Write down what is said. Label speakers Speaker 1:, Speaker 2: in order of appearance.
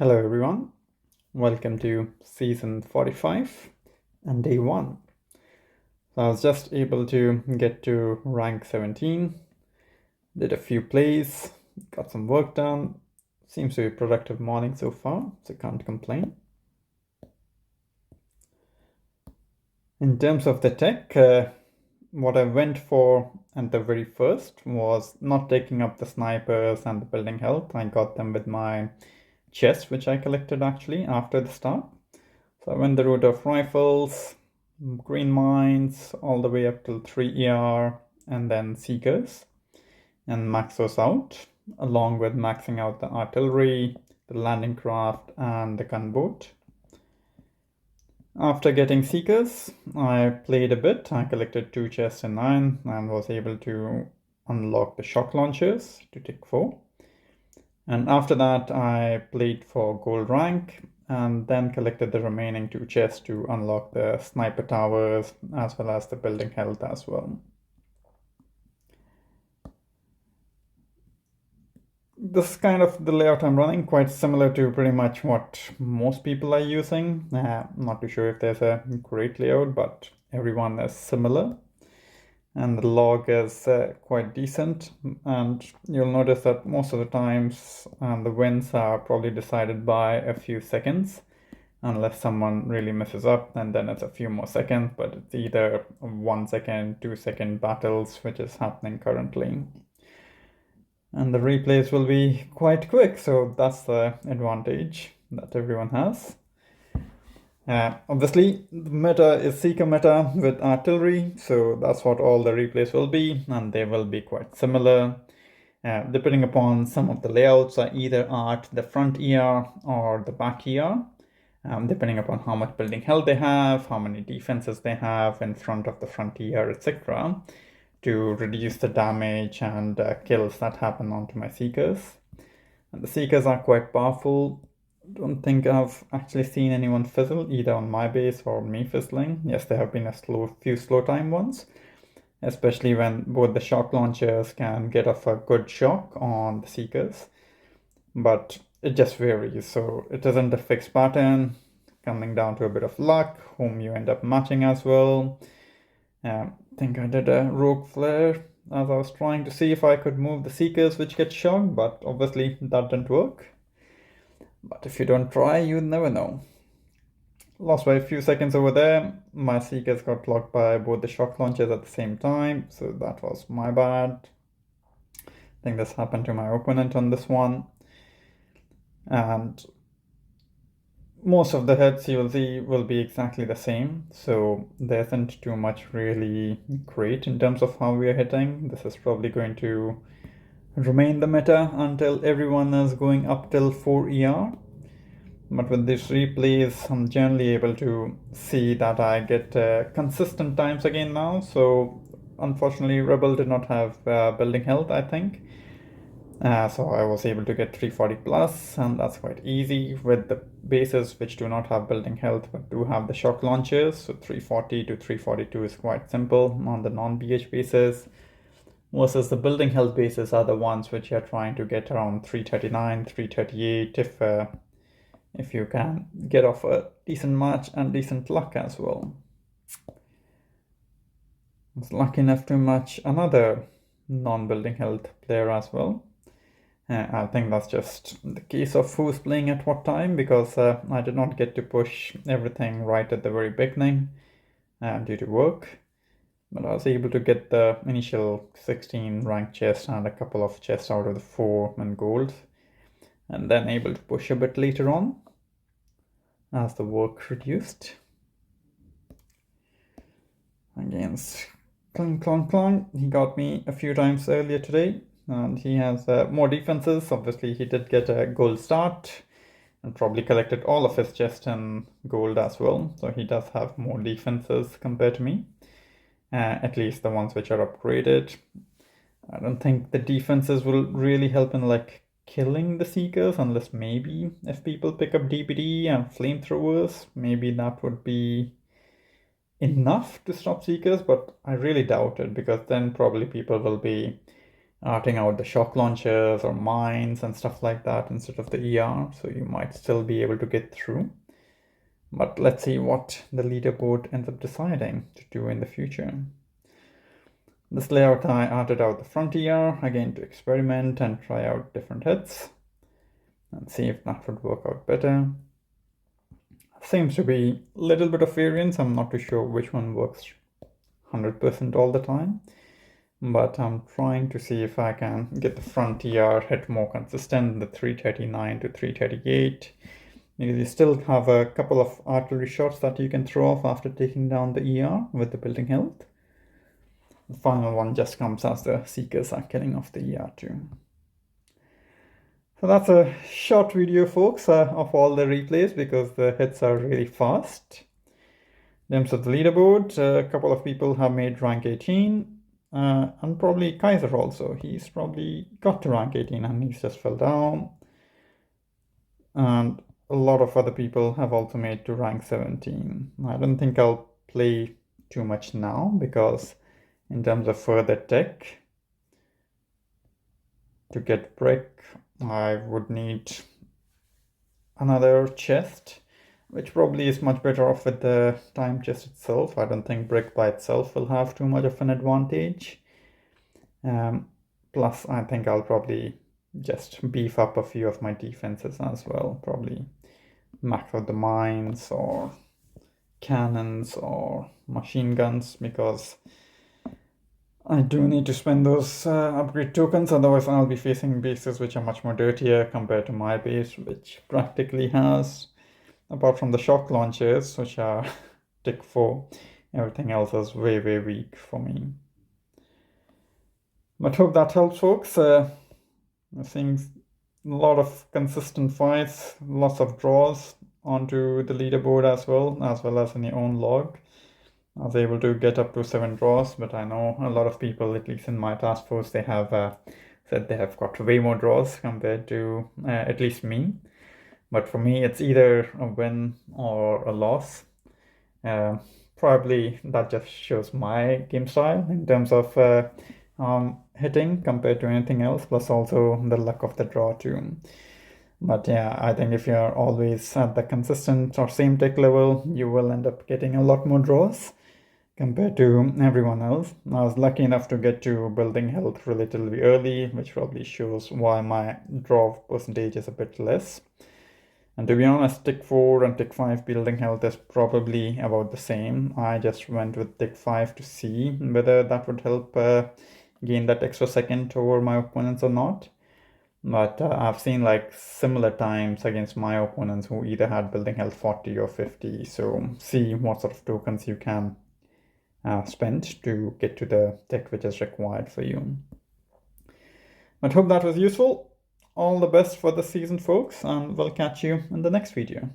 Speaker 1: Hello everyone, welcome to season 45 and day 1. So I was just able to get to rank 17, did a few plays, got some work done. Seems to be a productive morning so far, so can't complain. In terms of the tech, what I went for at the very first was not taking up the snipers and the building health. I got them with my chest, which I collected actually after the start. So I went the route of rifles, green mines, all the way up till 3 ER, and then seekers, and max those out, along with maxing out the artillery, the landing craft, and the gunboat. After getting seekers, I played a bit. I collected 2 chests in 9 and was able to unlock the shock launchers to tick 4. And after that, I played for gold rank and then collected the remaining 2 chests to unlock the sniper towers as well as the building health as well. This is kind of the layout I'm running, quite similar to pretty much what most people are using. Not too sure if there's a great layout, but everyone is similar. And the log is quite decent, and you'll notice that most of the times the wins are probably decided by a few seconds, unless someone really messes up, and then it's a few more seconds, but it's either 1 second, 2 second battles, which is happening currently. And the replays will be quite quick, so that's the advantage that everyone has. Obviously, the meta is Seeker meta with artillery, so that's what all the replays will be, and they will be quite similar. Depending upon some of the layouts are either at the front ER or the back ER, depending upon how much building health they have, how many defenses they have in front of the front ER, etc., to reduce the damage and kills that happen onto my seekers. And the seekers are quite powerful. Don't think I've actually seen anyone fizzle either on my base or me fizzling. Yes, there have been a few slow time ones, especially when both the shock launchers can get off a good shock on the seekers, but it just varies. So it isn't a fixed pattern, coming down to a bit of luck, whom you end up matching as well. I think I did a rogue flare as I was trying to see if I could move the seekers which get shocked, but obviously that didn't work. But if you don't try, you never know. Lost by a few seconds over there. My seekers got blocked by both the shock launchers at the same time, so that was my bad. I think this happened to my opponent on this one. And most of the hits you will see will be exactly the same, so there isn't too much really great in terms of how we are hitting. This is probably going to remain the meta until everyone is going up till 4 ER. But with these replays, I'm generally able to see that I get consistent times again now. So unfortunately, Rebel did not have building health, I think. So I was able to get 340 plus, and that's quite easy with the bases which do not have building health but do have the shock launchers. So 340 to 342 is quite simple on the non-BH bases, versus the building health bases are the ones which are trying to get around 339, 338 if you can get off a decent match and decent luck as well. I was lucky enough to match another non-building health player as well. I think that's just the case of who's playing at what time, because I did not get to push everything right at the very beginning due to work. But I was able to get the initial 16 rank chest and a couple of chests out of the 4 in gold, and then able to push a bit later on as the work reduced. Against Clang Clang Clang, he got me a few times earlier today, and he has more defenses. Obviously, he did get a gold start and probably collected all of his chests in gold as well, so he does have more defenses compared to me. At least the ones which are upgraded. I don't think the defenses will really help in like killing the seekers, unless maybe if people pick up DPD and flamethrowers, maybe that would be enough to stop seekers, but I really doubt it, because then probably people will be arting out the shock launchers or mines and stuff like that instead of the ER, so you might still be able to get through. But let's see what the leaderboard ends up deciding to do in the future. This layout, I arted out the front ER again to experiment and try out different hits and see if that would work out better. Seems to be a little bit of variance. I'm not too sure which one works 100% all the time, but I'm trying to see if I can get the front ER hit more consistent, the 339 to 338, because you still have a couple of artillery shots that you can throw off after taking down the ER with the building health. The final one just comes as the Seekers are killing off the ER too. So that's a short video, folks, of all the replays because the hits are really fast. In terms of the leaderboard, a couple of people have made rank 18, and probably Kaiser also. He's probably got to rank 18 and he's just fell down. And a lot of other people have also made to rank 17. I don't think I'll play too much now because in terms of further tech, to get brick, I would need another chest, which probably is much better off with the time chest itself. I don't think brick by itself will have too much of an advantage. Plus, I think I'll probably just beef up a few of my defenses as well. Probably max out the mines or cannons or machine guns because I do need to spend those upgrade tokens, otherwise I'll be facing bases which are much more dirtier compared to my base, which practically has, apart from the shock launchers, which are tick 4, everything else is way, way weak for me. But hope that helps, folks. I'm seeing a lot of consistent fights, lots of draws onto the leaderboard as well as in your own log. I was able to get up to 7 draws, but I know a lot of people, at least in my task force, they have said they have got way more draws compared to at least me. But for me, it's either a win or a loss. Probably that just shows my game style in terms of hitting compared to anything else, plus also the luck of the draw too. But yeah, I think if you're always at the consistent or same tech level, you will end up getting a lot more draws compared to everyone else. I was lucky enough to get to building health relatively early, which probably shows why my draw percentage is a bit less. And to be honest, tick 4 and tick 5 building health is probably about the same. I just went with tick 5 to see whether that would help gain that extra second over my opponents or not. But I've seen like similar times against my opponents who either had building health 40 or 50. So see what sort of tokens you can spend to get to the tech which is required for you. But hope that was useful. All the best for the season, folks, and we'll catch you in the next video.